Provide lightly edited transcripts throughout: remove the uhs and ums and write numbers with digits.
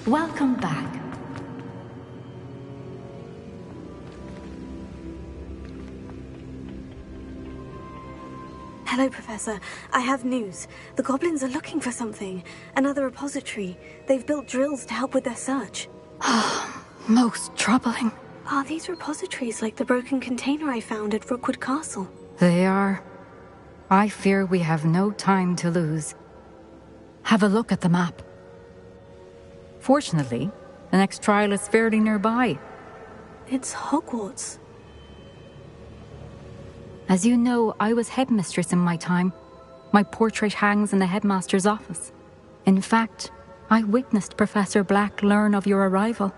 Welcome back. Hello, Professor. I have news. The goblins are looking for something. Another repository. They've built drills to help with their search. Most troubling. Are these repositories like the broken container I found at Rookwood Castle? They are. I fear we have no time to lose. Have a look at the map. Fortunately, the next trial is fairly nearby. It's Hogwarts. As you know, I was headmistress in my time. My portrait hangs in the headmaster's office. In fact, I witnessed Professor Black learn of your arrival.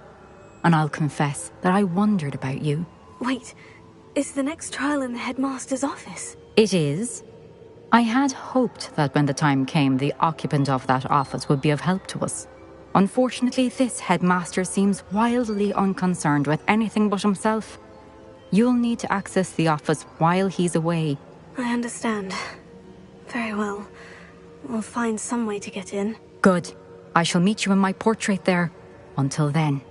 And I'll confess that I wondered about you. Wait, is the next trial in the headmaster's office? It is. I had hoped that when the time came, the occupant of that office would be of help to us. Unfortunately, this headmaster seems wildly unconcerned with anything but himself. You'll need to access the office while he's away. I understand. Very well. We'll find some way to get in. Good. I shall meet you in my portrait there. Until then.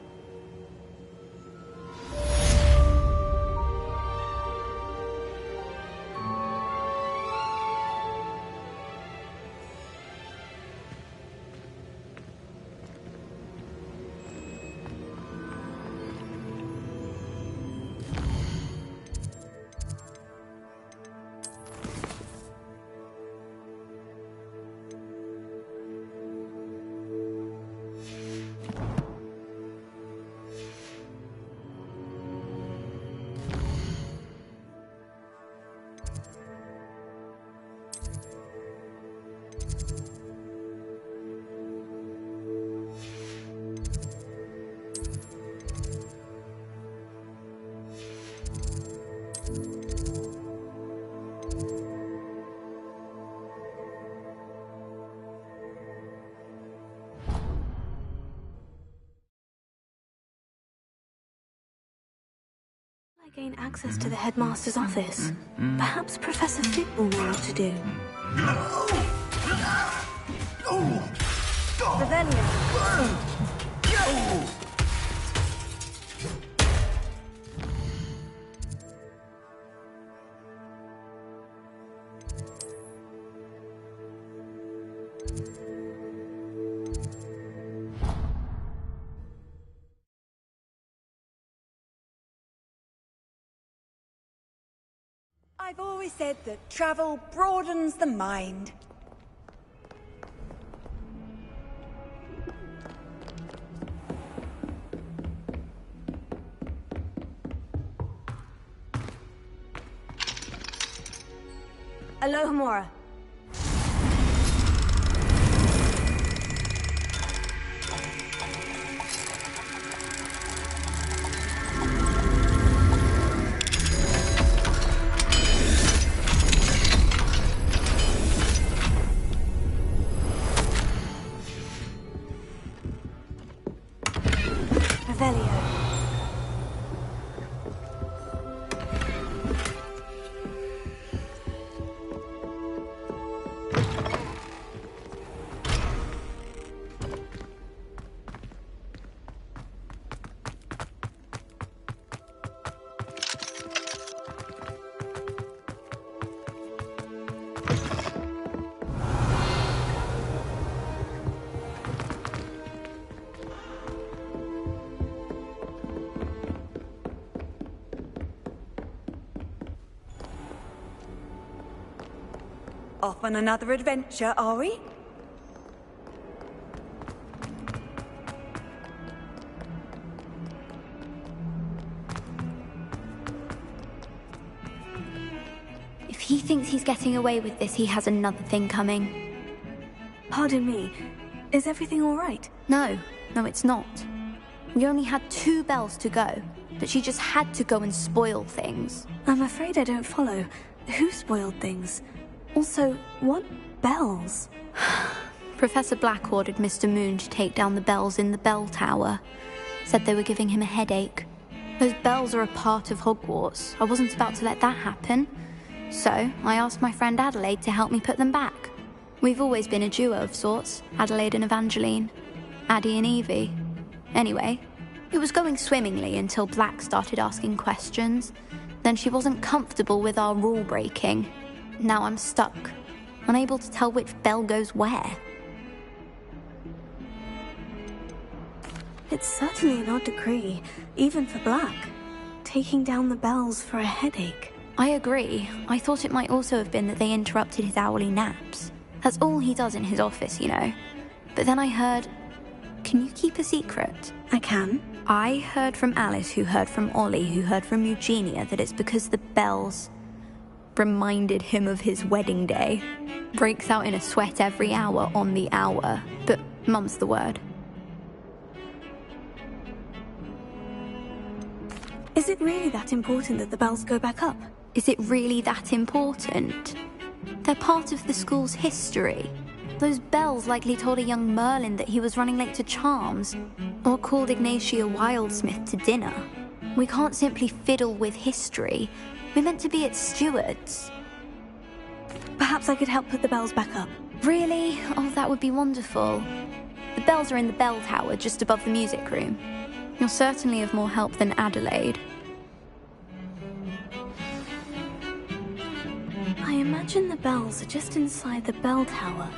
I gain access to the headmaster's office. Perhaps Professor Fig will know what to do. Revelio. I've always said that travel broadens the mind. Alohomora. Revelio. Off on another adventure, are we? If he thinks he's getting away with this, he has another thing coming. Pardon me. Is everything all right? No, it's not. We only had 2 bells to go, but she just had to go and spoil things. I'm afraid I don't follow. Who spoiled things? Also, what bells? Professor Black ordered Mr. Moon to take down the bells in the bell tower. Said they were giving him a headache. Those bells are a part of Hogwarts. I wasn't about to let that happen. So, I asked my friend Adelaide to help me put them back. We've always been a duo of sorts, Adelaide and Evangeline. Addie and Evie. Anyway, it was going swimmingly until Black started asking questions. Then she wasn't comfortable with our rule breaking. Now I'm stuck, unable to tell which bell goes where. It's certainly an odd decree, even for Black. Taking down the bells for a headache. I agree. I thought it might also have been that they interrupted his hourly naps. That's all he does in his office, you know. But then I heard... Can you keep a secret? I can. I heard from Alice, who heard from Ollie, who heard from Eugenia, that it's because the bells reminded him of his wedding day. Breaks out in a sweat every hour on the hour. But mum's the word. Is it really that important that the bells go back up? Is it really that important? They're part of the school's history. Those bells likely told a young Merlin that he was running late to Charms, or called Ignatia Wildsmith to dinner. We can't simply fiddle with history. We're meant to be its stewards. Perhaps I could help put the bells back up. Really? Oh, that would be wonderful. The bells are in the bell tower just above the music room. You're certainly of more help than Adelaide. I imagine the bells are just inside the bell tower.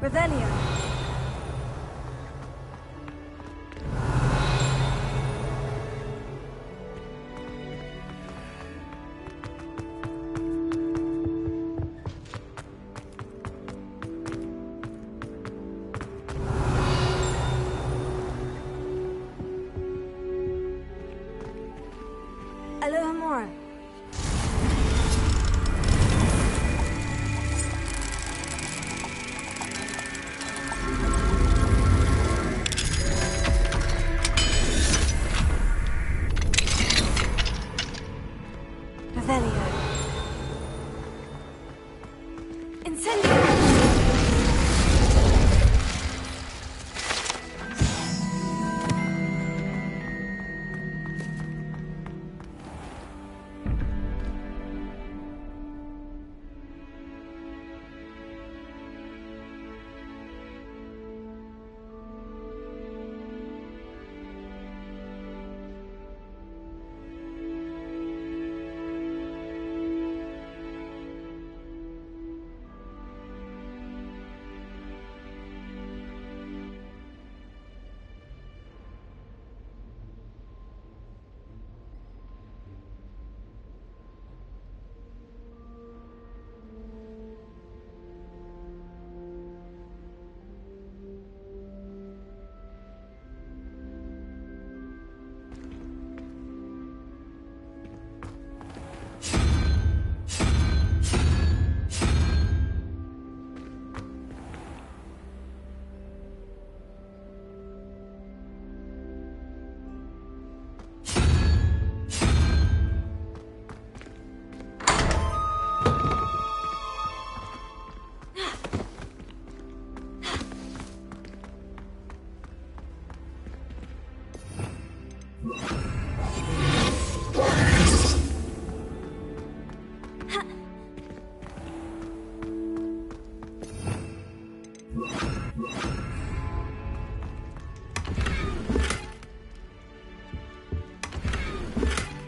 Revelio. Aloha Mora. Revelio. Incendio.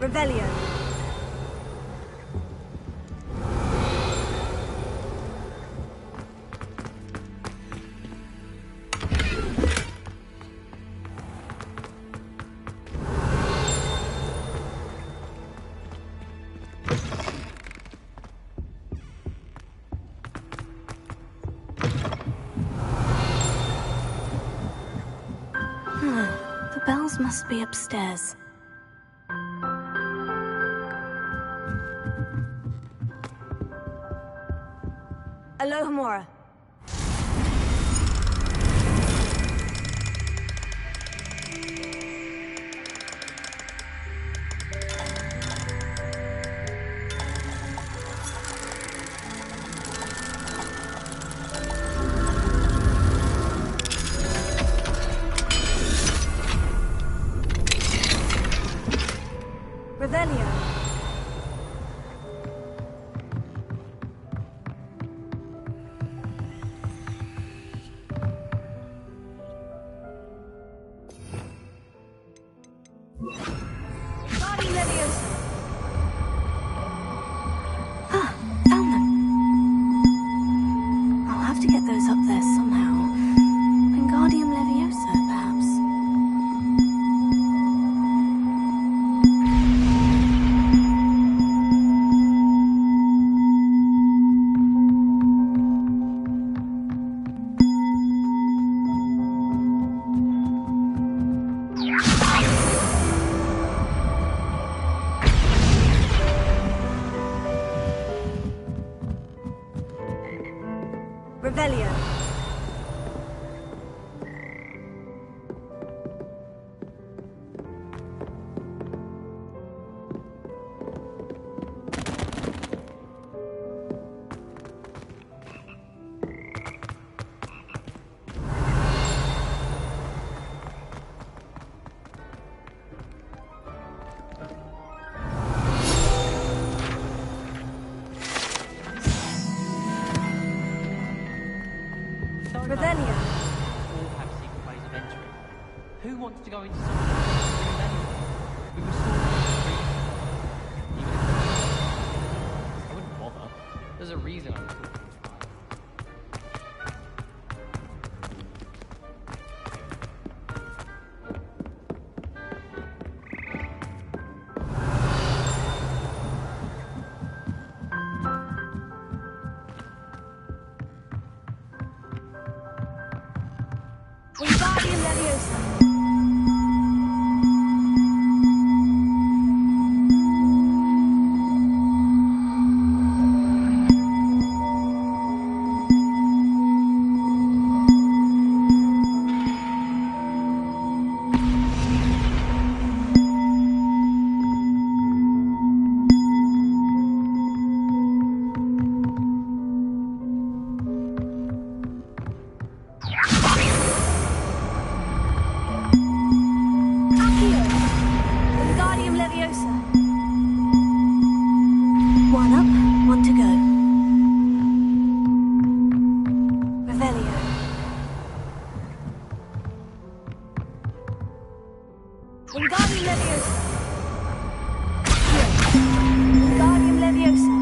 Revelio. bells must be upstairs. Alohomora. Revelio. Guardian Leviosa. Ah, found them. I'll have to get those up there somehow. Wingardium Leviosa, perhaps. Revelio. Revelio. All have secret ways of entering. Who wants to go into something anyway? We were sort of free. Even if I wouldn't bother. There's a reason I was talking. Wingardium Leviosa. Wingardium Leviosa. One up, one to go. Revelio. Wingardium Leviosa. Wingardium Leviosa.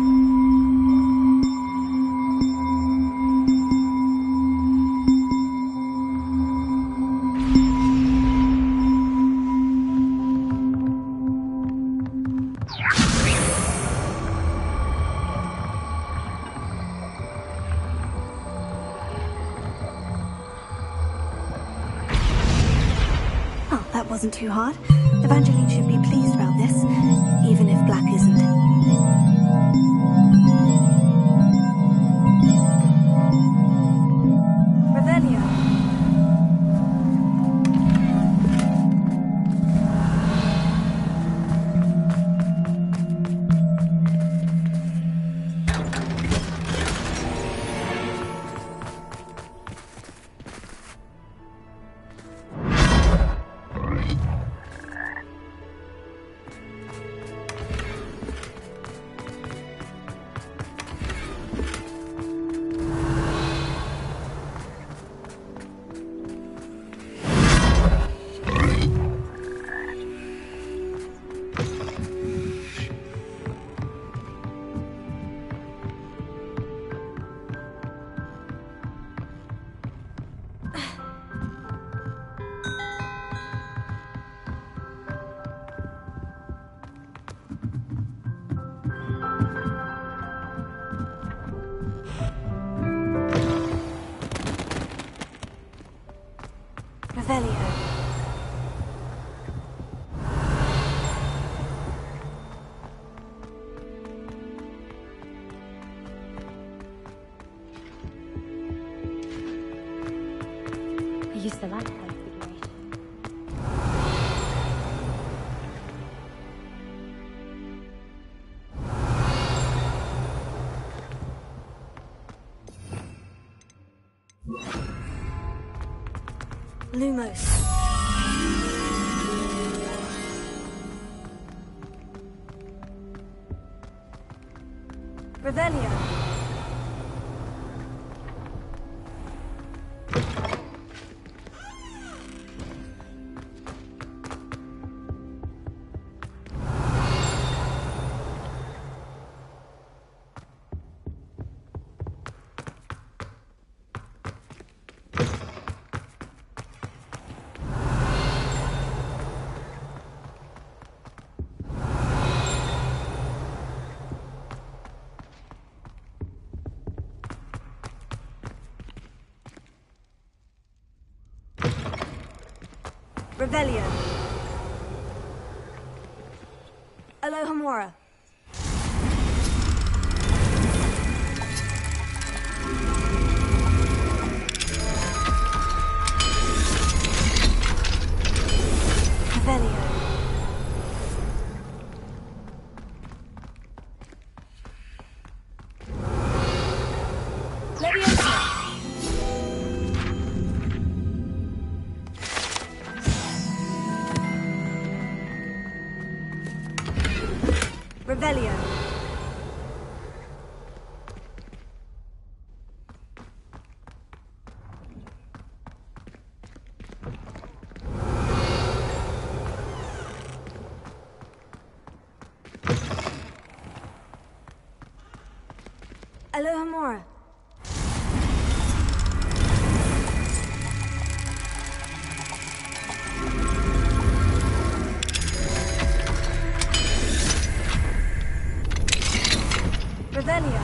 Oh, that wasn't too hard. Evangeline should be pleased about this, even if Black isn't. Revelio. Revelio. used to like configuration. Lumos. Revelio. Revelio. Alohomora. Revelio. Leviosa. Revelio. Alohomora. Revelio.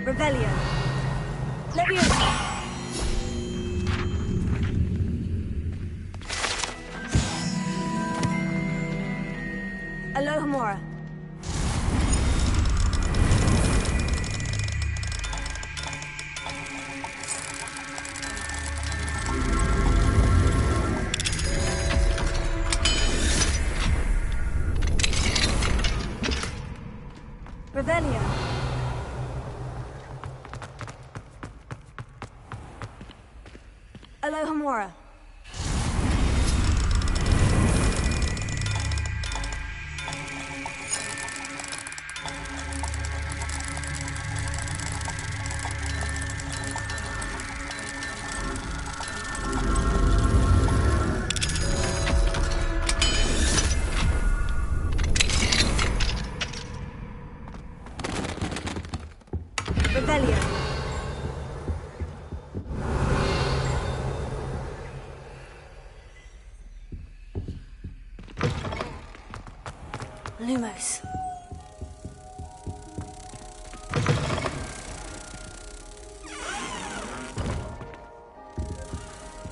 Revelio. Leviosa. Alohomora. Revelio. Alohomora. Revelio. Lumos.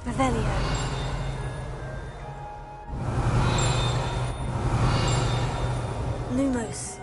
Revelio. Lumos.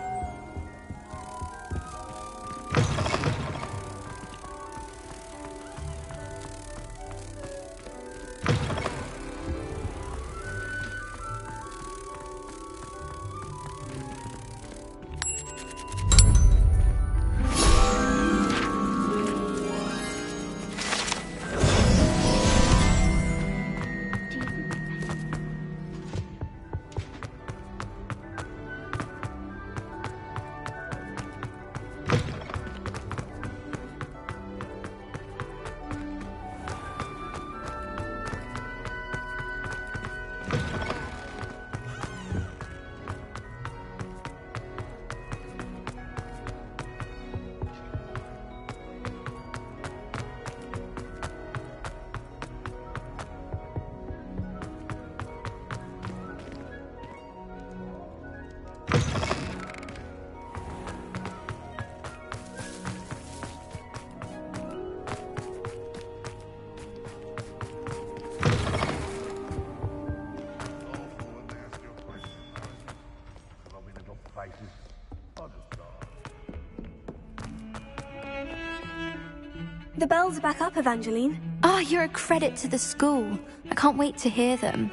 The bells are back up, Evangeline. Ah, you're a credit to the school. I can't wait to hear them.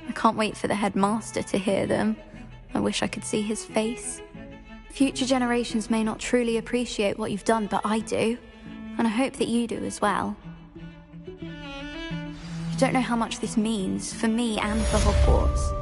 I can't wait for the headmaster to hear them. I wish I could see his face. Future generations may not truly appreciate what you've done, but I do. And I hope that you do as well. You don't know how much this means for me and for Hogwarts.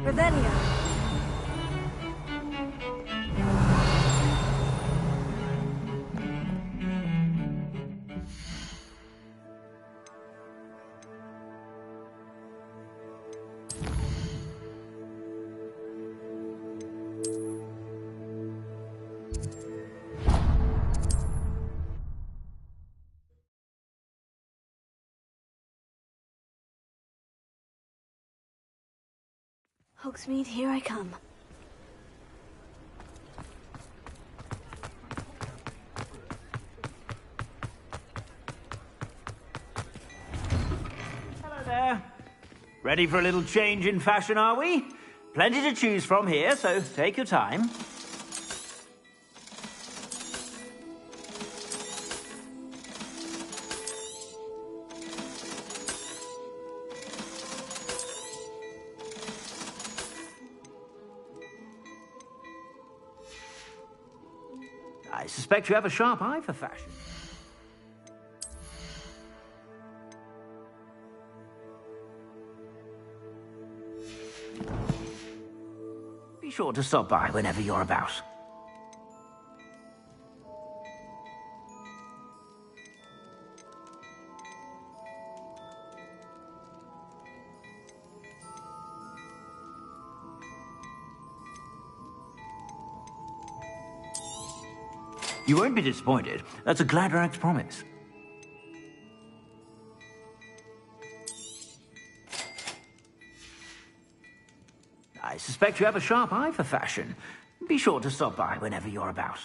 Revelio. Hogsmeade, here I come. Hello there. Ready for a little change in fashion, are we? Plenty to choose from here, so take your time. I suspect you have a sharp eye for fashion. Be sure to stop by whenever you're about. You won't be disappointed. That's a Gladrag's promise. I suspect you have a sharp eye for fashion. Be sure to stop by whenever you're about.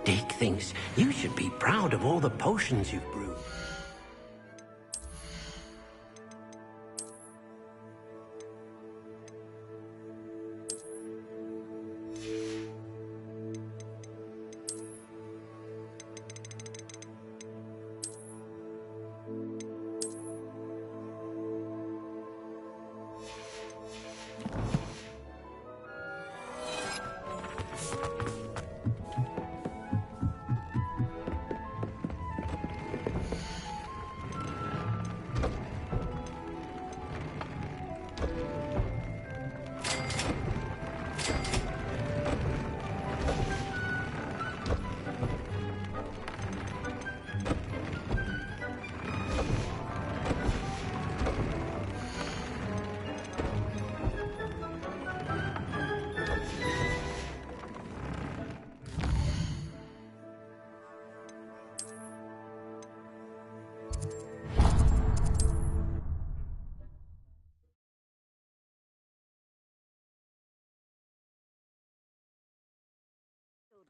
Dick thinks you should be proud of all the potions you've brewed.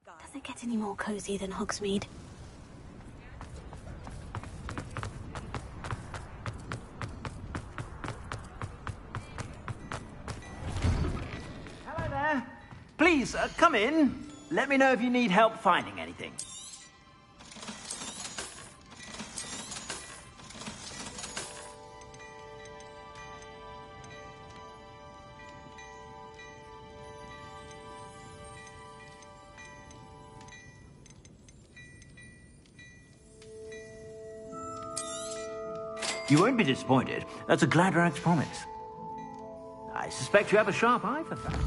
Does it get any more cozy than Hogsmeade? Hello there. Please, come in. Let me know if you need help finding anything. You won't be disappointed. That's a Gladrag's promise. I suspect you have a sharp eye for that.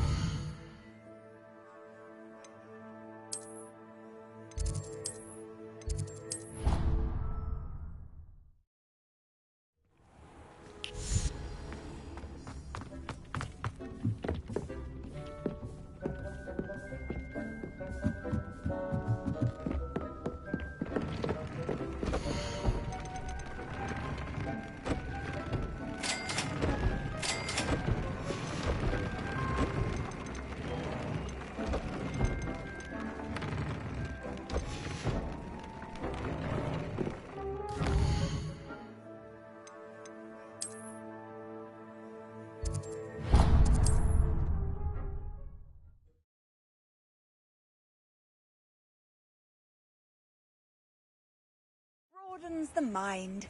broadens the mind.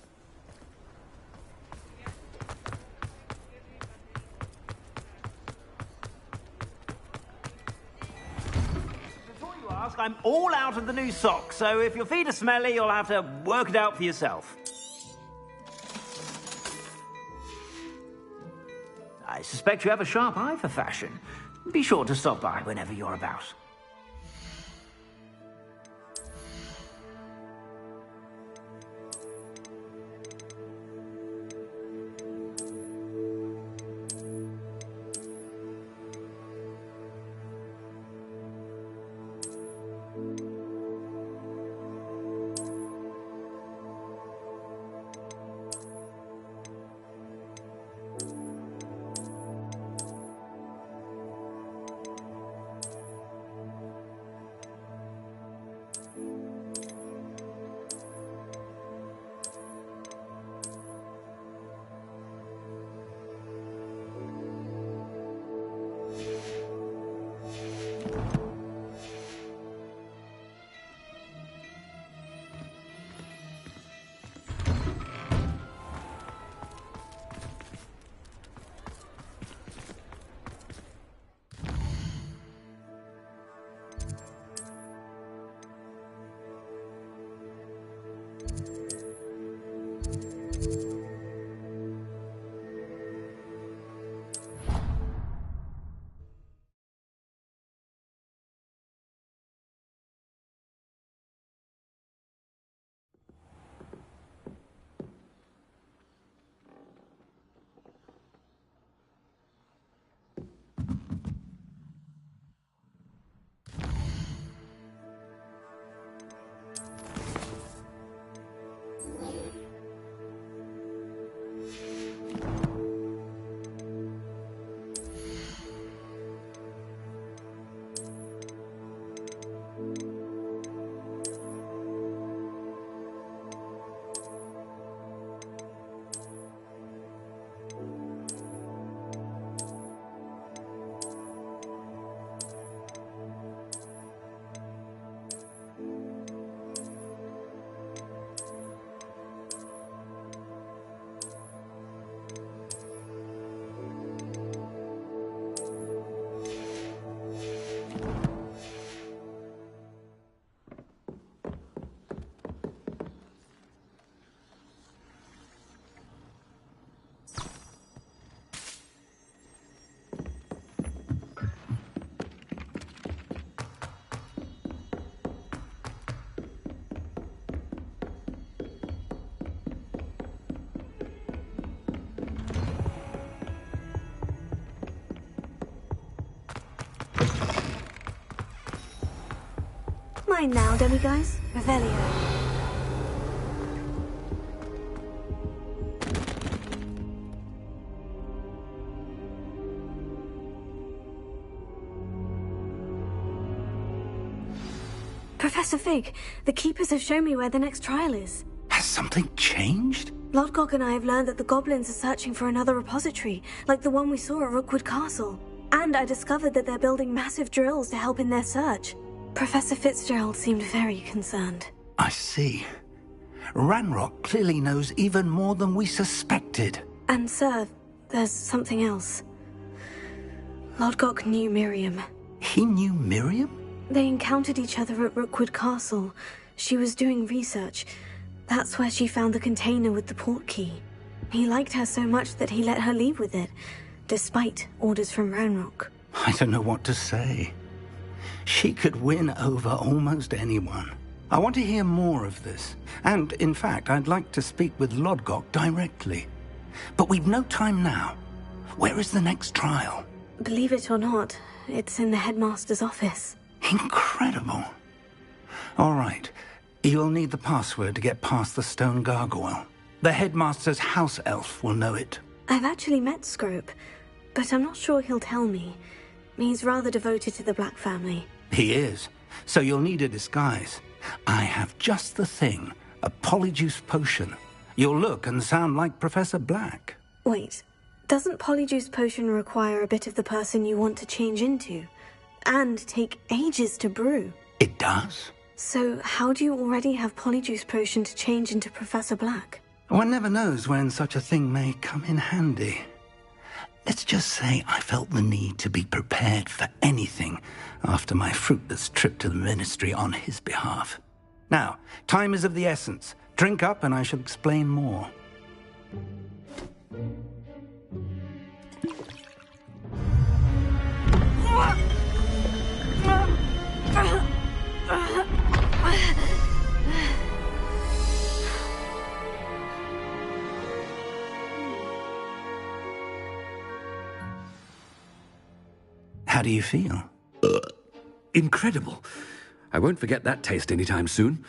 Before you ask, I'm all out of the new socks, so if your feet are smelly, you'll have to work it out for yourself. I suspect you have a sharp eye for fashion. Be sure to stop by whenever you're about. Mine now, demiguise. Revelio. Professor Fig, the Keepers have shown me where the next trial is. Has something changed? Lodgok and I have learned that the goblins are searching for another repository, like the one we saw at Rookwood Castle. And I discovered that they're building massive drills to help in their search. Professor Fitzgerald seemed very concerned. I see. Ranrock clearly knows even more than we suspected. And sir, there's something else. Lodgok knew Miriam. He knew Miriam? They encountered each other at Rookwood Castle. She was doing research. That's where she found the container with the port key. He liked her so much that he let her leave with it, despite orders from Ranrock. I don't know what to say. She could win over almost anyone. I want to hear more of this. And, in fact, I'd like to speak with Lodgok directly. But we've no time now. Where is the next trial? Believe it or not, it's in the headmaster's office. Incredible. All right. You'll need the password to get past the stone gargoyle. The headmaster's house elf will know it. I've actually met Scrope, but I'm not sure he'll tell me. He's rather devoted to the Black family. He is. So you'll need a disguise. I have just the thing. A polyjuice potion. You'll look and sound like Professor Black. Wait, doesn't polyjuice potion require a bit of the person you want to change into? And take ages to brew? It does. So how do you already have Polyjuice Potion to change into Professor Black? One never knows when such a thing may come in handy. Let's just say I felt the need to be prepared for anything after my fruitless trip to the Ministry on his behalf. Now, time is of the essence. Drink up and I shall explain more. How do you feel? Incredible. I won't forget that taste anytime soon.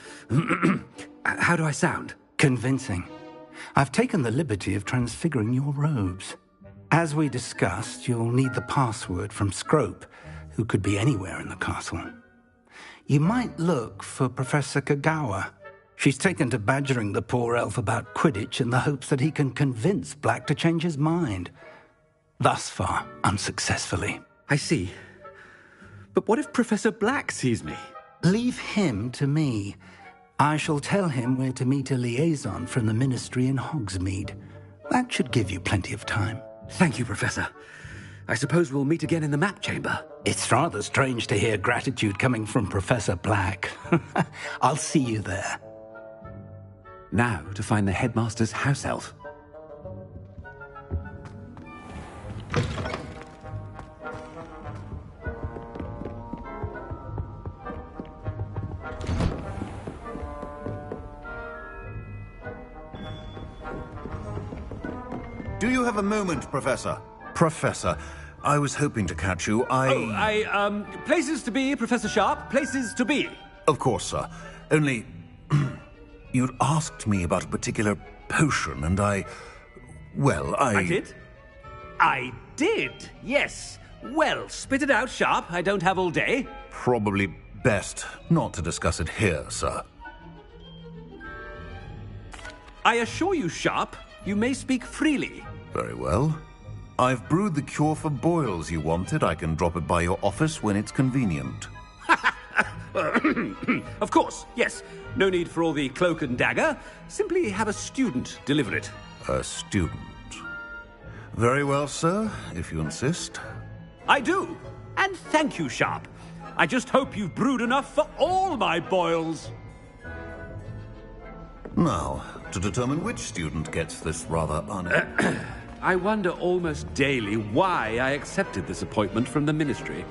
How do I sound? Convincing. I've taken the liberty of transfiguring your robes. As we discussed, you'll need the password from Scrope, who could be anywhere in the castle. You might look for Professor Kagawa. She's taken to badgering the poor elf about Quidditch in the hopes that he can convince Black to change his mind. Thus far, unsuccessfully. I see. But what if Professor Black sees me? Leave him to me. I shall tell him where to meet a liaison from the Ministry in Hogsmeade. That should give you plenty of time. Thank you, Professor. I suppose we'll meet again in the map chamber. It's rather strange to hear gratitude coming from Professor Black. I'll see you there. Now to find the headmaster's house elf. Do you have a moment, Professor? Professor, I was hoping to catch you. Places to be, Professor Sharp. Places to be. Of course, sir. Only... you'd asked me about a particular potion, and I did? I did, yes. Well, spit it out, Sharp. I don't have all day. Probably best not to discuss it here, sir. I assure you, Sharp, you may speak freely. Very well. I've brewed the cure for boils you wanted. I can drop it by your office when it's convenient. Of course, yes. No need for all the cloak and dagger. Simply have a student deliver it. A student? Very well, sir, if you insist. I do. And thank you, Sharp. I just hope you've brewed enough for all my boils. Now, to determine which student gets this rather I wonder almost daily why I accepted this appointment from the Ministry.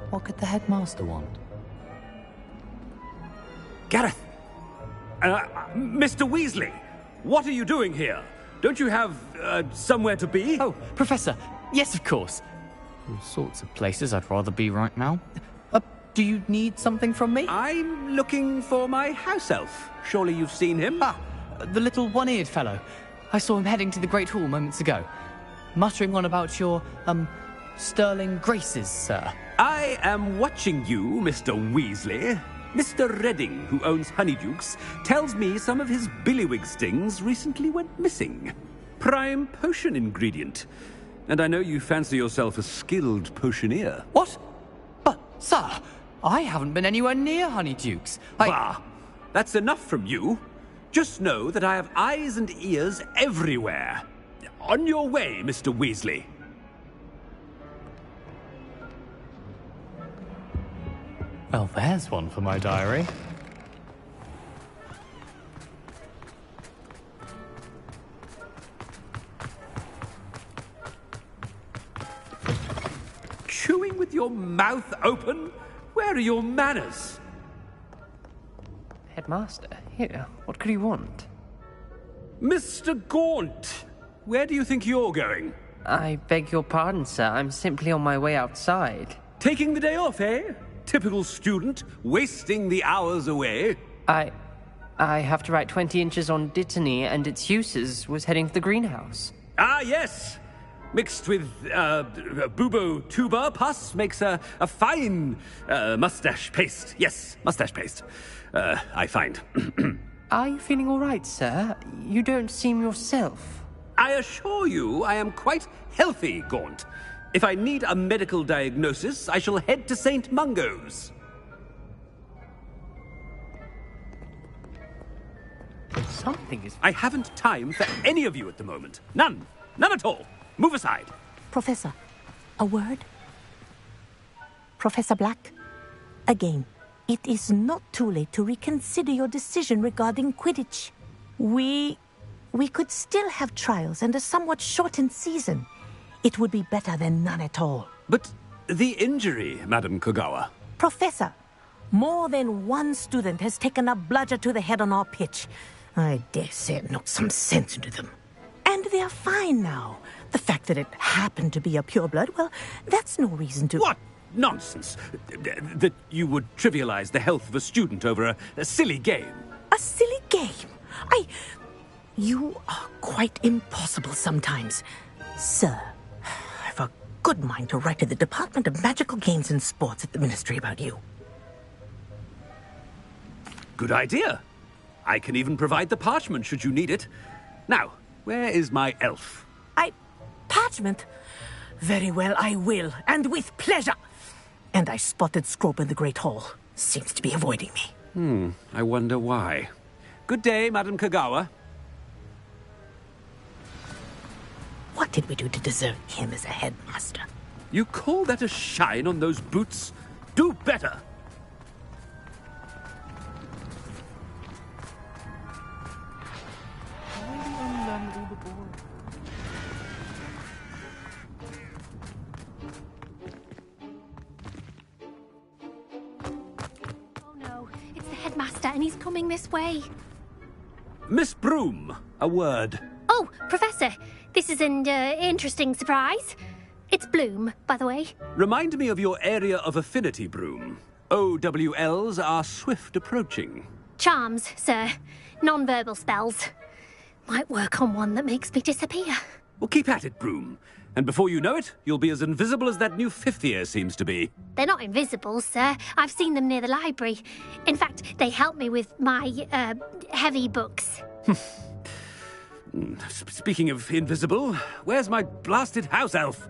What could the headmaster want? Gareth! Mr. Weasley, what are you doing here? Don't you have, somewhere to be? Oh, Professor, yes, of course. All sorts of places I'd rather be right now. Do you need something from me? I'm looking for my house elf. Surely you've seen him? Ah, the little one-eared fellow. I saw him heading to the Great Hall moments ago, muttering on about your, sterling graces, sir. I am watching you, Mr. Weasley. Mr. Redding, who owns Honeydukes, tells me some of his billywig stings recently went missing. Prime potion ingredient. And I know you fancy yourself a skilled potioneer. What? But, sir, I haven't been anywhere near Honeydukes. Bah! That's enough from you. Just know that I have eyes and ears everywhere. On your way, Mr. Weasley. Well, there's one for my diary. Chewing with your mouth open? Where are your manners? Headmaster, here, what could he want? Mr. Gaunt, where do you think you're going? I beg your pardon, sir. I'm simply on my way outside. Taking the day off, eh? Typical student, wasting the hours away. I have to write 20 inches on Dittany and its uses. Was heading to the greenhouse. Ah, yes. Mixed with bubo tuber pus makes a fine mustache paste. Yes, mustache paste. I find. Are you feeling all right, sir? You don't seem yourself. I assure you I am quite healthy, Gaunt. If I need a medical diagnosis, I shall head to St. Mungo's. Something is... I haven't time for any of you at the moment. None. None at all. Move aside. Professor, a word? Professor Black? Again, it is not too late to reconsider your decision regarding Quidditch. We could still have trials and a somewhat shortened season. It would be better than none at all. But the injury, Madam Kogawa. Professor, more than one student has taken a bludger to the head on our pitch. I dare say it knocked some sense into them. And they're fine now. The fact that it happened to be a pureblood, well, that's no reason to... What nonsense! That you would trivialize the health of a student over a silly game. A silly game? You are quite impossible sometimes. Sir, I've a good mind to write to the Department of Magical Games and Sports at the Ministry about you. Good idea. I can even provide the parchment should you need it. Now, where is my elf? Parchment? Very well, I will, and with pleasure. And I spotted Scrope in the Great Hall. Seems to be avoiding me. I wonder why. Good day, Madam Kogawa. What did we do to deserve him as a headmaster? You call that a shine on those boots? Do better! Headmaster, and he's coming this way. Miss Broom, a word. Oh, Professor, this is an interesting surprise. It's Bloom, by the way. Remind me of your area of affinity, Broom. OWLs are swift approaching. Charms, sir. Non-verbal spells. Might work on one that makes me disappear. Well, keep at it, Broom. And before you know it, you'll be as invisible as that new fifth year seems to be. They're not invisible, sir. I've seen them near the library. In fact, they help me with my, heavy books. Speaking of invisible, where's my blasted house elf?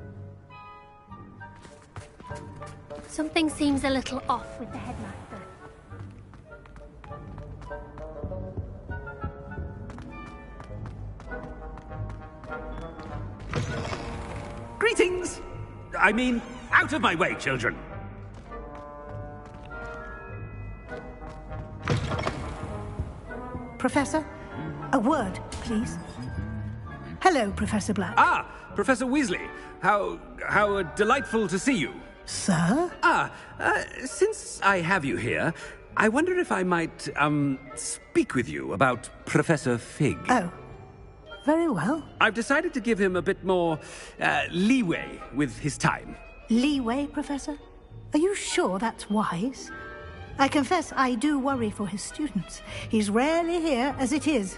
Something seems a little off with the headmaster. Greetings! I mean, out of my way, children! Professor, a word, please. Hello, Professor Black. Ah, Professor Weasley. How delightful to see you. Sir? Since I have you here, I wonder if I might, speak with you about Professor Fig. Oh. Very well. I've decided to give him a bit more, leeway with his time. Leeway, Professor? Are you sure that's wise? I confess I do worry for his students. He's rarely here as it is.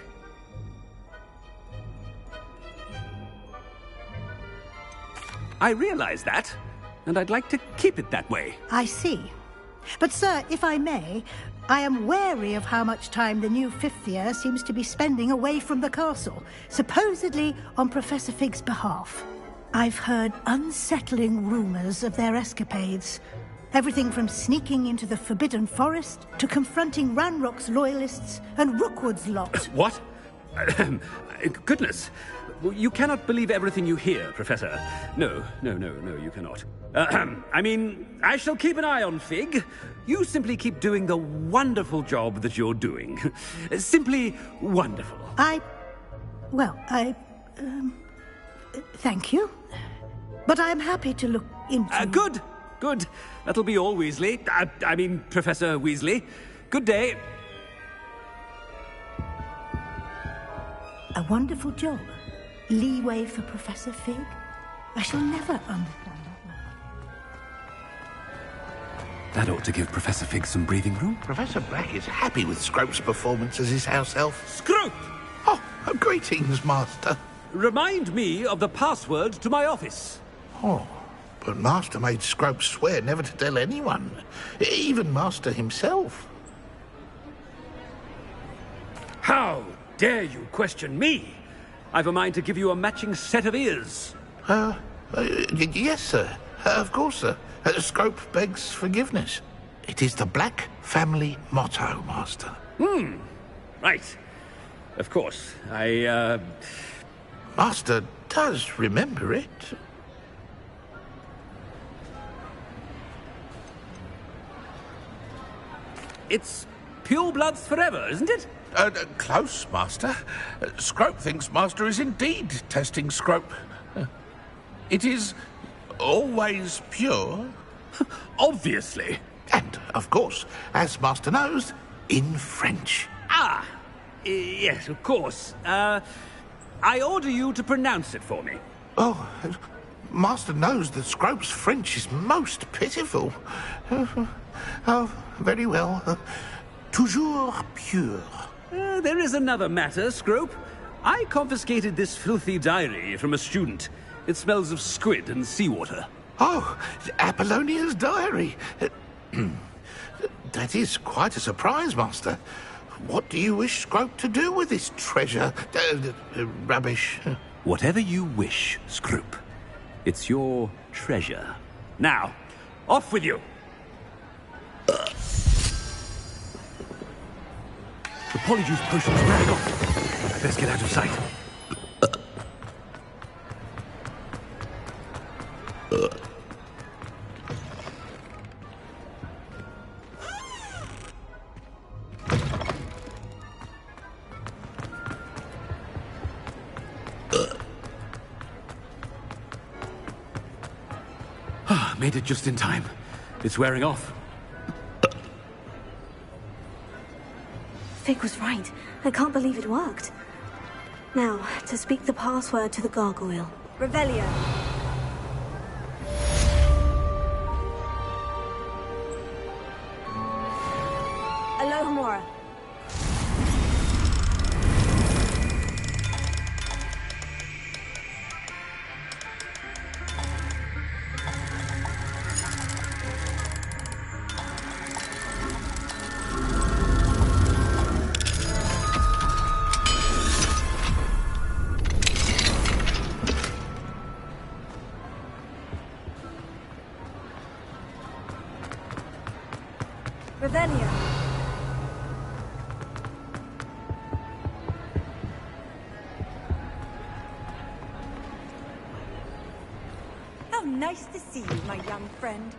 I realize that, and I'd like to keep it that way. I see. But, sir, if I may, I am wary of how much time the new fifth year seems to be spending away from the castle, supposedly on Professor Fig's behalf. I've heard unsettling rumors of their escapades. Everything from sneaking into the Forbidden Forest to confronting Ranrock's loyalists and Rookwood's lot. What? Goodness. You cannot believe everything you hear, Professor. No, you cannot. I mean, I shall keep an eye on Fig. You simply keep doing the wonderful job that you're doing. Simply wonderful. Thank you. But I'm happy to look into... Good. That'll be all, Weasley. I mean, Professor Weasley. Good day. A wonderful job. Leeway for Professor Fig? I shall never understand that man. That ought to give Professor Fig some breathing room. Professor Black is happy with Scrope's performance as his house elf. Scrope! Oh, greetings, Master. Remind me of the password to my office. Oh, but Master made Scrope swear never to tell anyone, even Master himself. How dare you question me? I've a mind to give you a matching set of ears. Yes, sir. Of course, sir. Scrope begs forgiveness. It is the Black family motto, Master. Right. Of course. Master does remember it. It's pure bloods forever, isn't it? Close, Master. Scrope thinks Master is indeed testing Scrope. It is always pure. Obviously. And, of course, as Master knows, in French. Yes, of course. I order you to pronounce it for me. Oh, Master knows that Scrope's French is most pitiful. Oh, very well. Toujours pure. There is another matter, Scrope. I confiscated this filthy diary from a student. It smells of squid and seawater. Oh, Apollonia's diary. That is quite a surprise, Master. What do you wish Scrope to do with this treasure? Rubbish. Whatever you wish, Scrope. It's your treasure. Now, off with you. The polyjuice potion's wearing off. I best get out of sight. Made it just in time. It's wearing off. Fig was right. I can't believe it worked. Now, to speak the password to the gargoyle. Revelio. Alohomora. Revelio. How nice to see you, my young friend.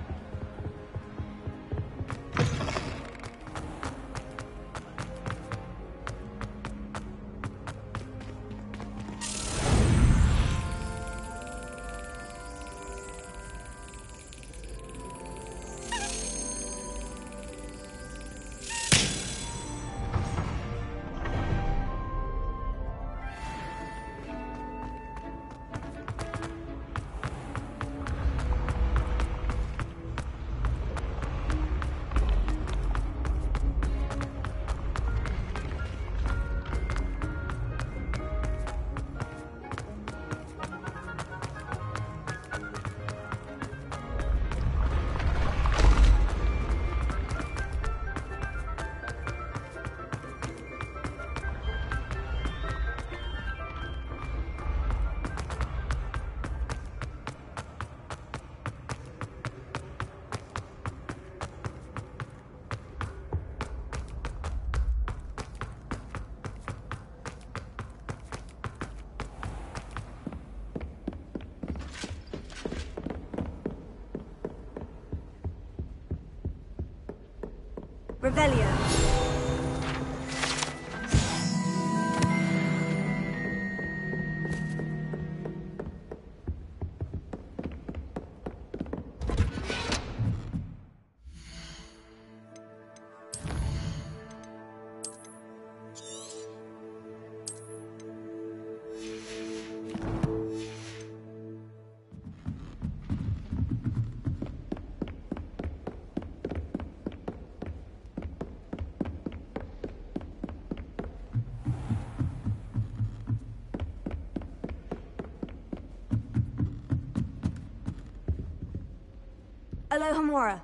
Revelio. Alohomora.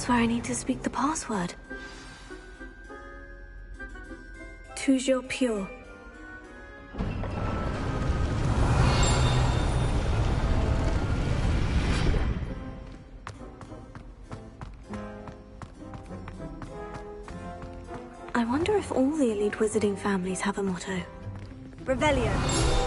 That's where I need to speak the password. Toujours pure. I wonder if all the elite wizarding families have a motto. Revelio.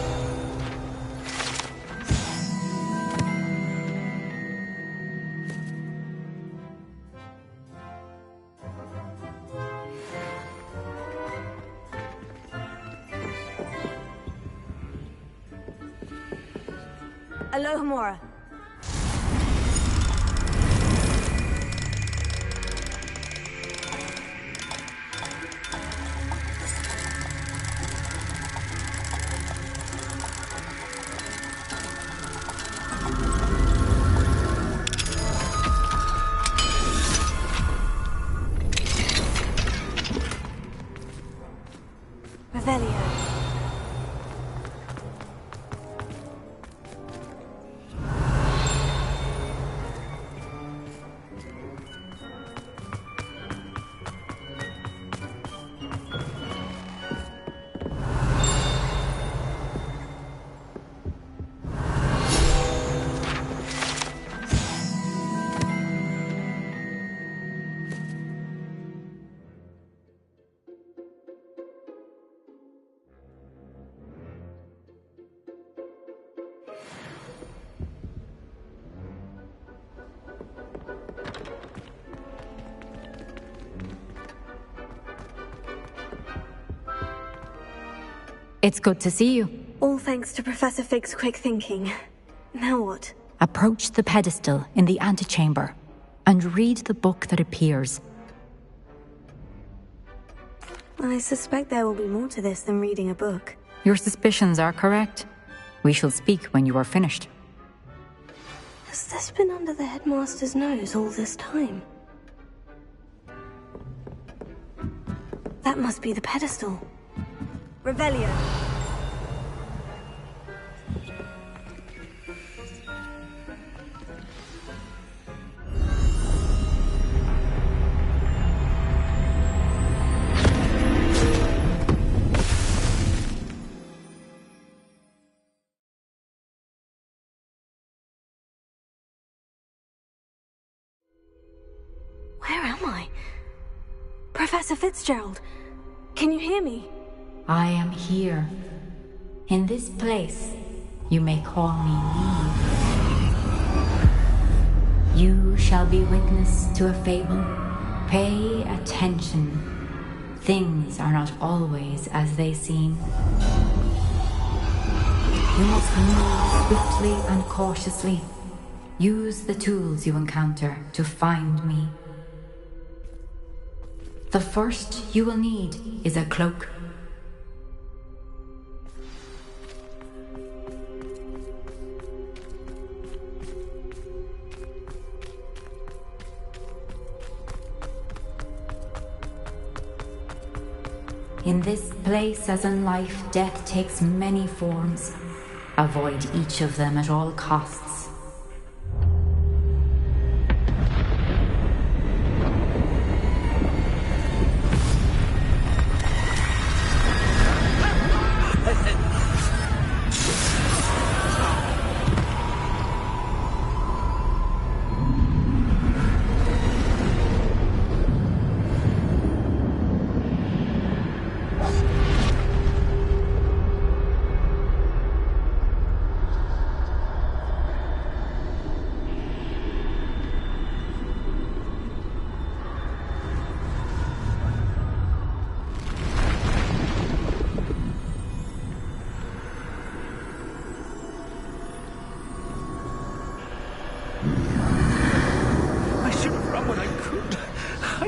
Alohomora. Revelio. It's good to see you. All thanks to Professor Fig's quick thinking. Now what? Approach the pedestal in the antechamber and read the book that appears. I suspect there will be more to this than reading a book. Your suspicions are correct. We shall speak when you are finished. Has this been under the headmaster's nose all this time? That must be the pedestal. Revelio. Where am I? Professor Fitzgerald, can you hear me? I am here. In this place, you may call me Neve. You shall be witness to a fable. Pay attention. Things are not always as they seem. You must move swiftly and cautiously. Use the tools you encounter to find me. The first you will need is a cloak. In this place, as in life, death takes many forms. Avoid each of them at all costs.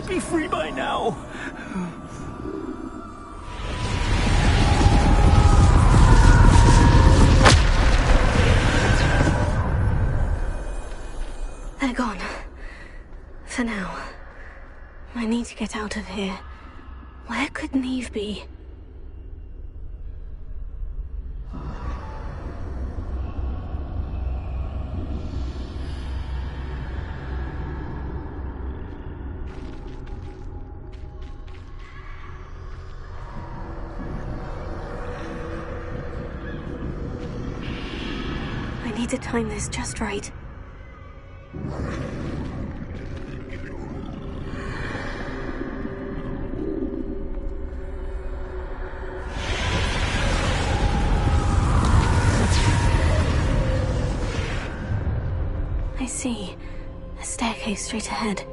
Be free by now. They're gone. For now. I need to get out of here. Where could Neve be? need to time this just right. I see. A staircase straight ahead.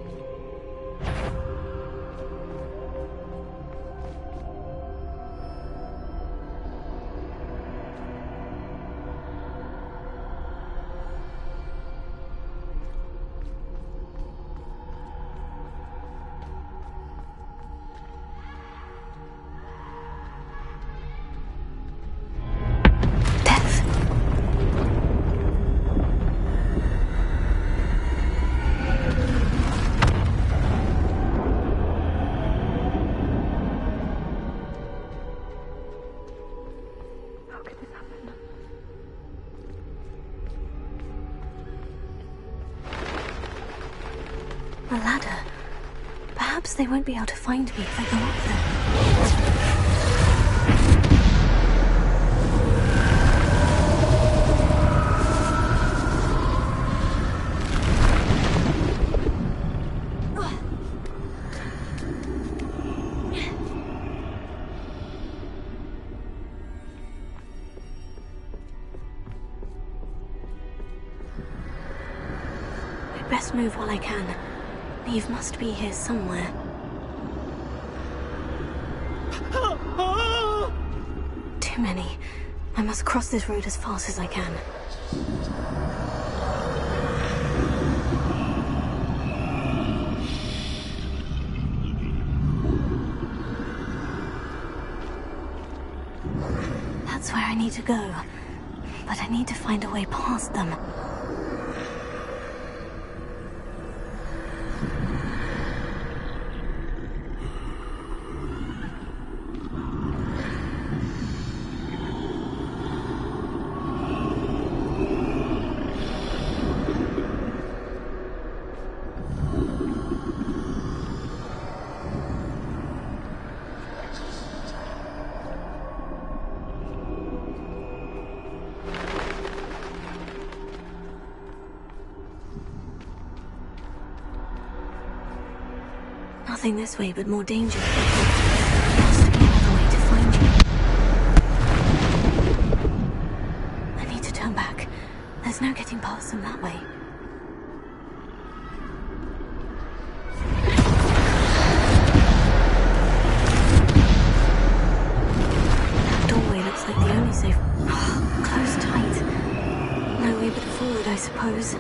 A ladder. Perhaps they won't be able to find me if I go up there. I'd best move while I can. Eve must be here somewhere. Too many. I must cross this road as fast as I can. That's where I need to go. But I need to find a way past them. Nothing this way, but more danger. There must be another way to find you. I need to turn back. There's no getting past them that way. That doorway looks like the only safe. Closed tight. No way but forward, I suppose.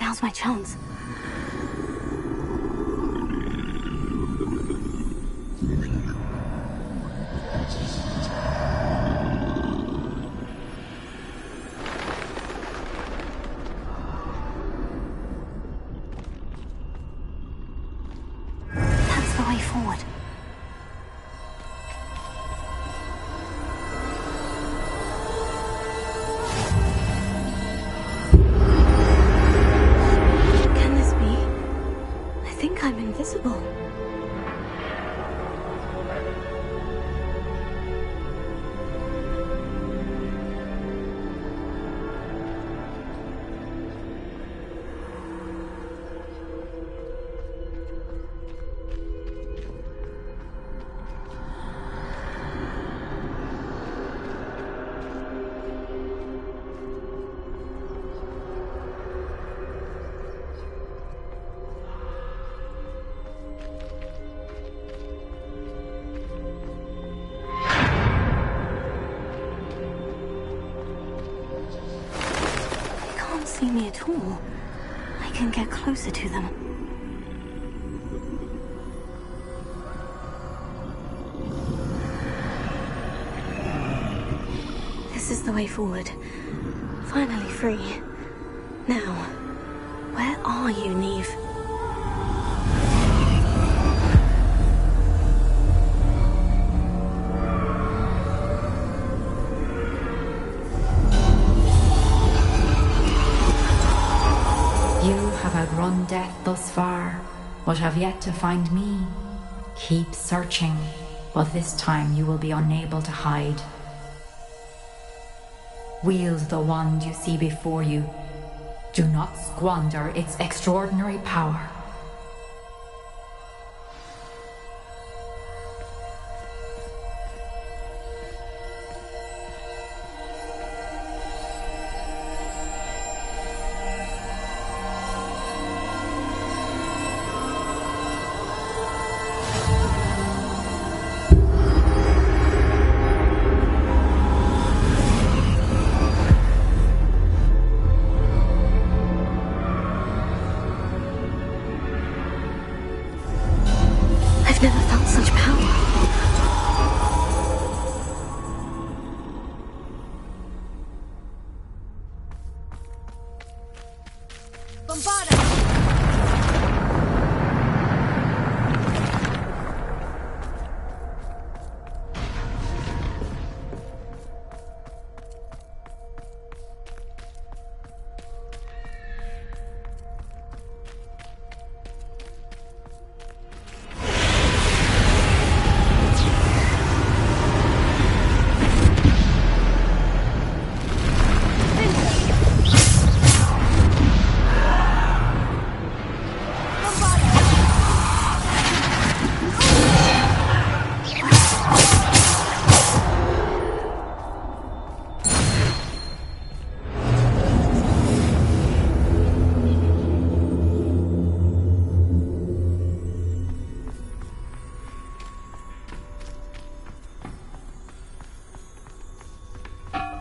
Now's my chance. That's the way forward. I'm invisible. See me at all, I can get closer to them. This This is the way forward. Finally free. Now, where are you, Neve? You have outrun death thus far, but have yet to find me. Keep searching, but this time you will be unable to hide. Wield the wand you see before you. Do not squander its extraordinary power. I've never felt such power.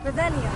Revelio.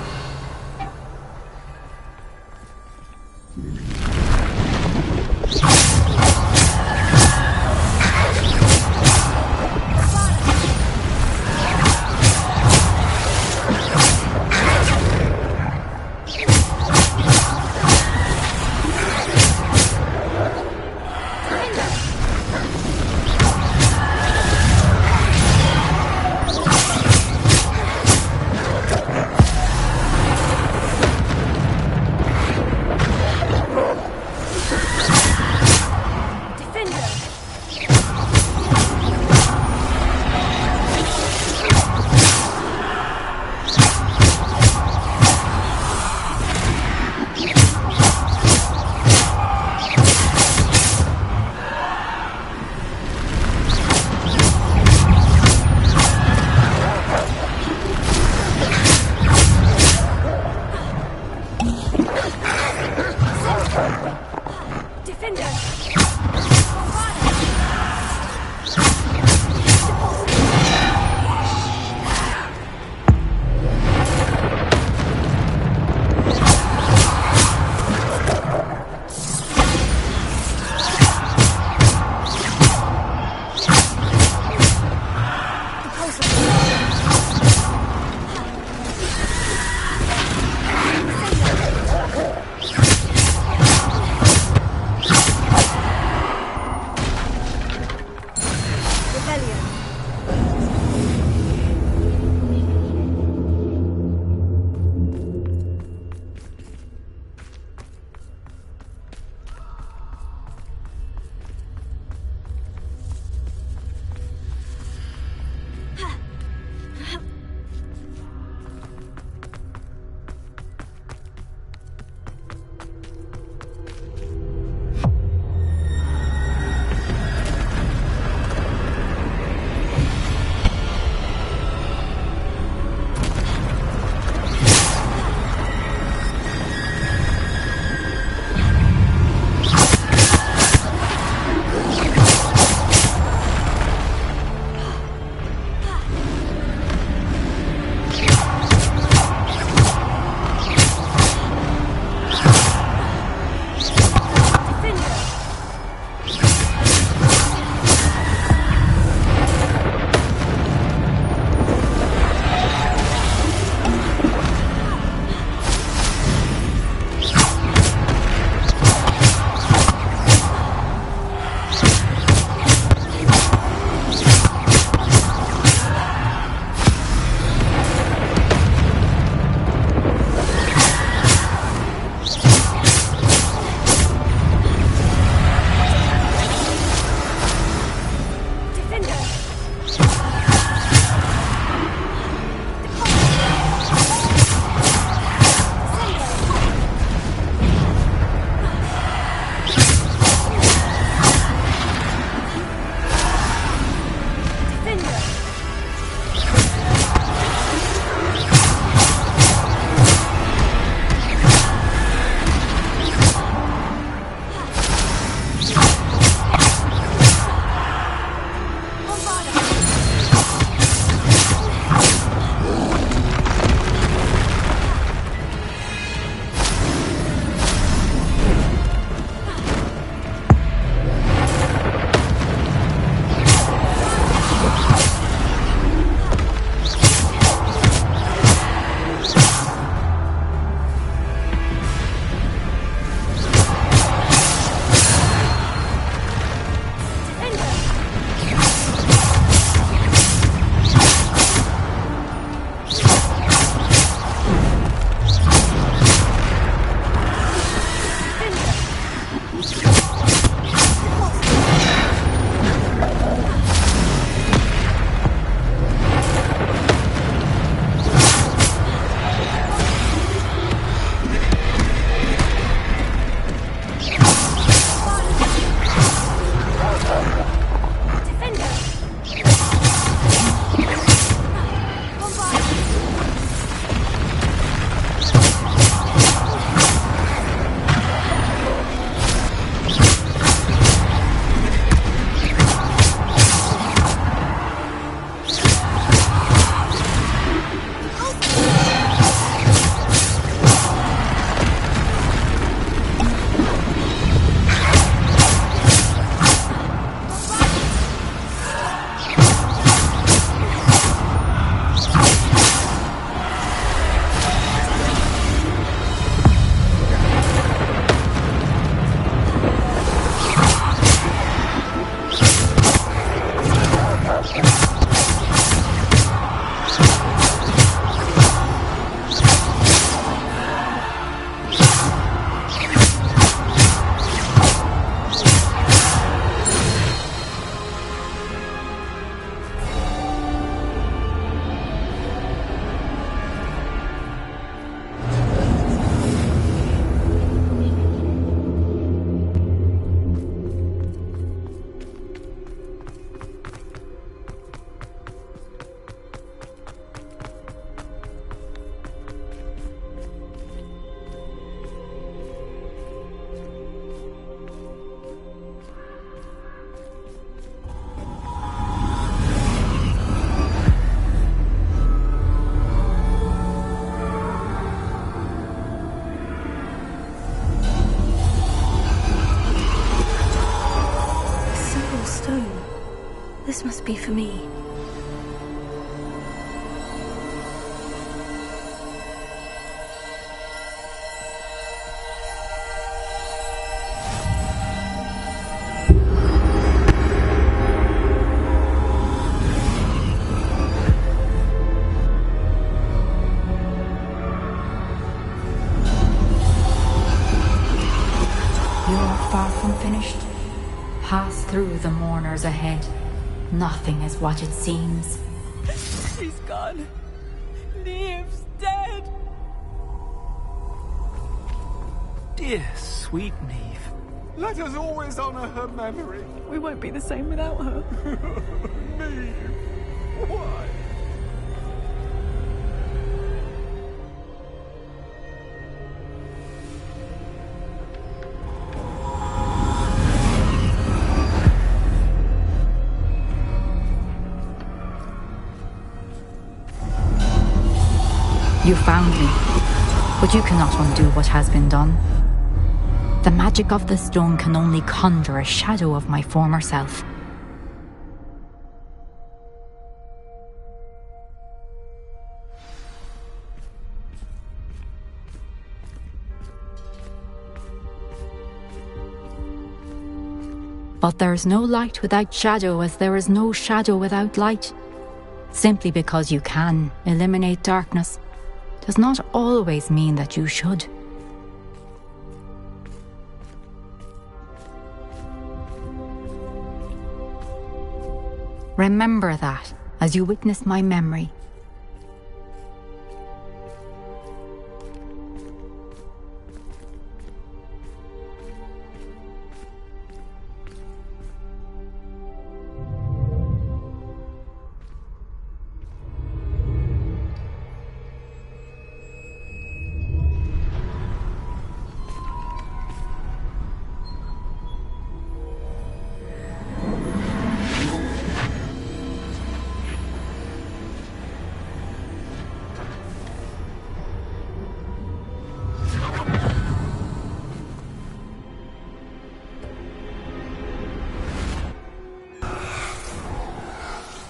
stone. This must be for me. Far from finished. Pass through the mourners ahead. Nothing is what it seems. She's gone. Neve's dead. Dear sweet Neve. Let us always honor her memory. We won't be the same without her. Neve, why? You found me, but you cannot undo what has been done. The magic of the stone can only conjure a shadow of my former self. But there is no light without shadow, as there is no shadow without light. Simply because you can eliminate darkness does not always mean that you should. Remember that as you witness my memory.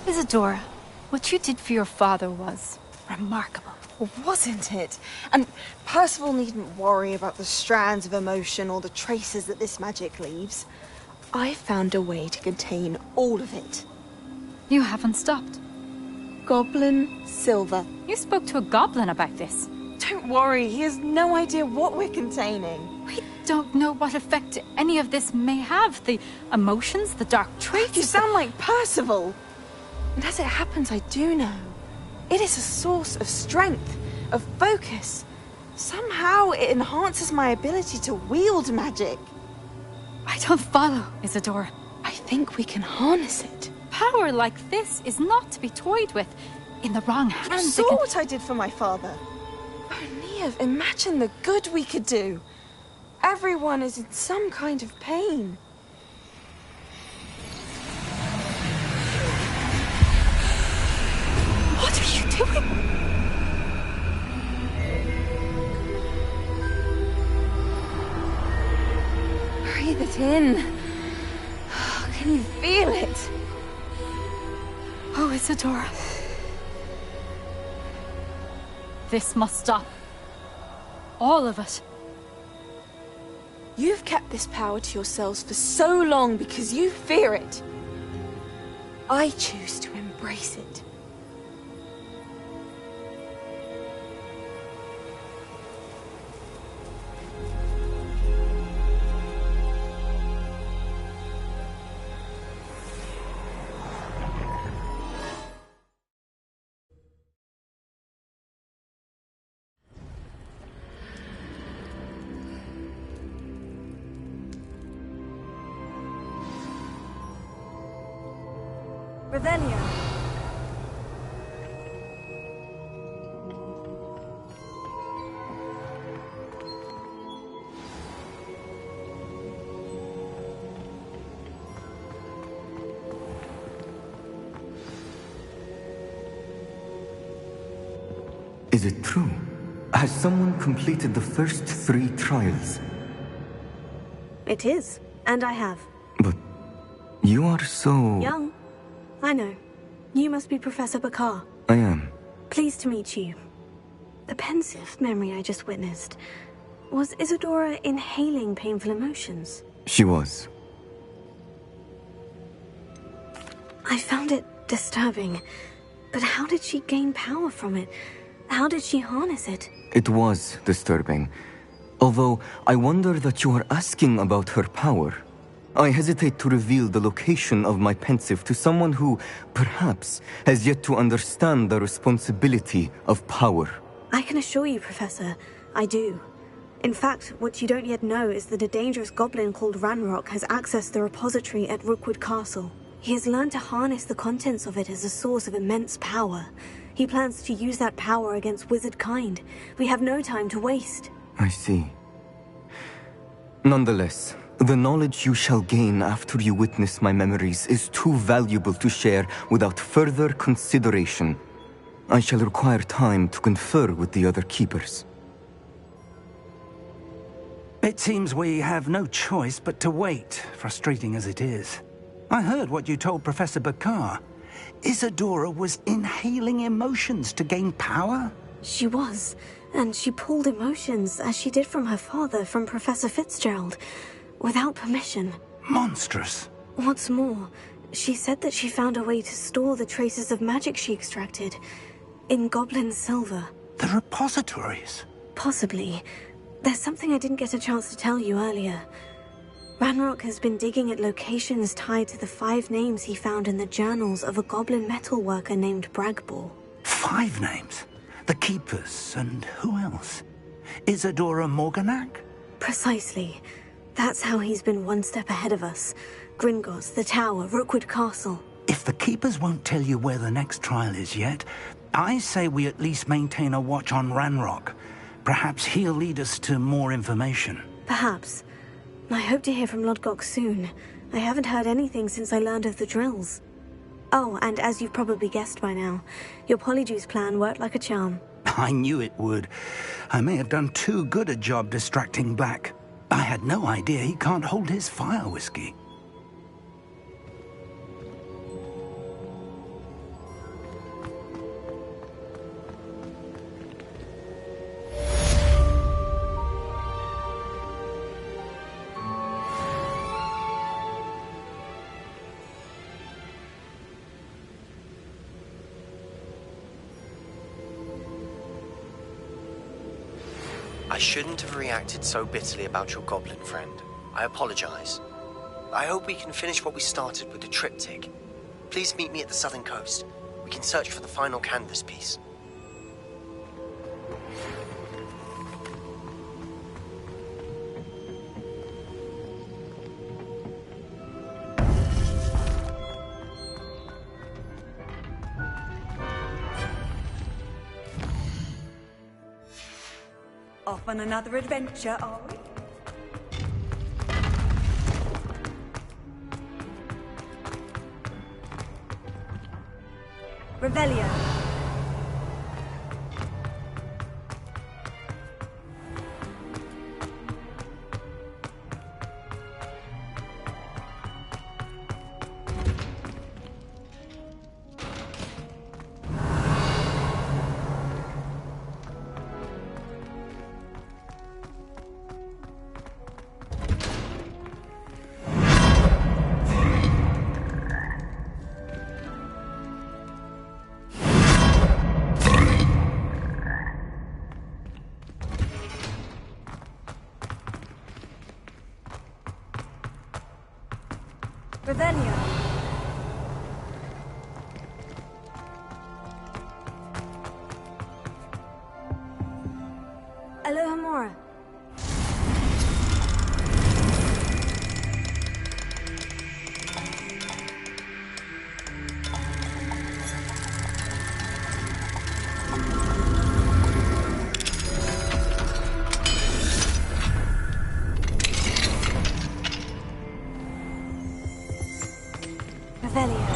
Isadora, what you did for your father was remarkable. Well, wasn't it? And Percival needn't worry about the strands of emotion or the traces that this magic leaves. I found a way to contain all of it. You haven't stopped. Goblin Silver. You spoke to a goblin about this. Don't worry, he has no idea what we're containing. We don't know what effect any of this may have. The emotions, the dark traits. You sound like Percival. And as it happens, I do know. It is a source of strength, of focus. Somehow it enhances my ability to wield magic. I don't follow, Isadora. I think we can harness it. Power like this is not to be toyed with. In the wrong hands, You saw what I did for my father. Oh, Neve, imagine the good we could do. Everyone is in some kind of pain. What are you doing? Breathe it in. Can you feel it? Oh, Isadora. This must stop. All of it. You've kept this power to yourselves for so long because you fear it. I choose to embrace it. Revelia. Is it true? Has someone completed the first 3 trials? It is, and I have. You are so... Young. I know. You must be Professor Bakar. I am. Pleased to meet you. The pensive memory I just witnessed. Was Isadora inhaling painful emotions? She was. I found it disturbing. But how did she gain power from it? How did she harness it? It was disturbing. Although, I wonder that you are asking about her power. I hesitate to reveal the location of my pensive to someone who, perhaps, has yet to understand the responsibility of power. I can assure you, Professor, I do. In fact, what you don't yet know is that a dangerous goblin called Ranrock has accessed the repository at Rookwood Castle. He has learned to harness the contents of it as a source of immense power. He plans to use that power against wizard kind. We have no time to waste. I see. Nonetheless, the knowledge you shall gain after you witness my memories is too valuable to share without further consideration. I shall require time to confer with the other keepers. It seems we have no choice but to wait, frustrating as it is. I heard what you told Professor Bakar. Isadora was inhaling emotions to gain power? She was, and she pulled emotions as she did from her father, from Professor Fitzgerald, without permission. Monstrous. What's more, she said that she found a way to store the traces of magic she extracted in goblin silver. The repositories? Possibly. There's something I didn't get a chance to tell you earlier. Ranrock has been digging at locations tied to the 5 names he found in the journals of a goblin metalworker named Bragbor. 5 names? The Keepers, and who else? Isadora Morganac? Precisely. That's how he's been one step ahead of us. Gringotts, the Tower, Rookwood Castle. If the Keepers won't tell you where the next trial is yet, I say we at least maintain a watch on Ranrock. Perhaps he'll lead us to more information. Perhaps. I hope to hear from Lodgok soon. I haven't heard anything since I learned of the drills. Oh, and as you've probably guessed by now, your Polyjuice plan worked like a charm. I knew it would. I may have done too good a job distracting Black. I had no idea he can't hold his fire whiskey. I shouldn't have reacted so bitterly about your goblin friend. I apologize. I hope we can finish what we started with the triptych. Please meet me at the southern coast. We can search for the final canvas piece. Off on another adventure, are we? Revelio. Revelio. Alohomora. Revelio.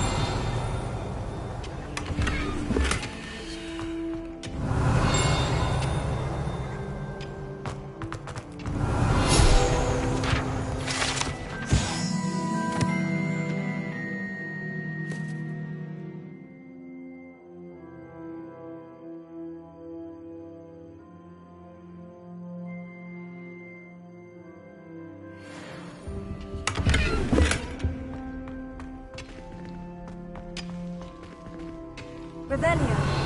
Revelio.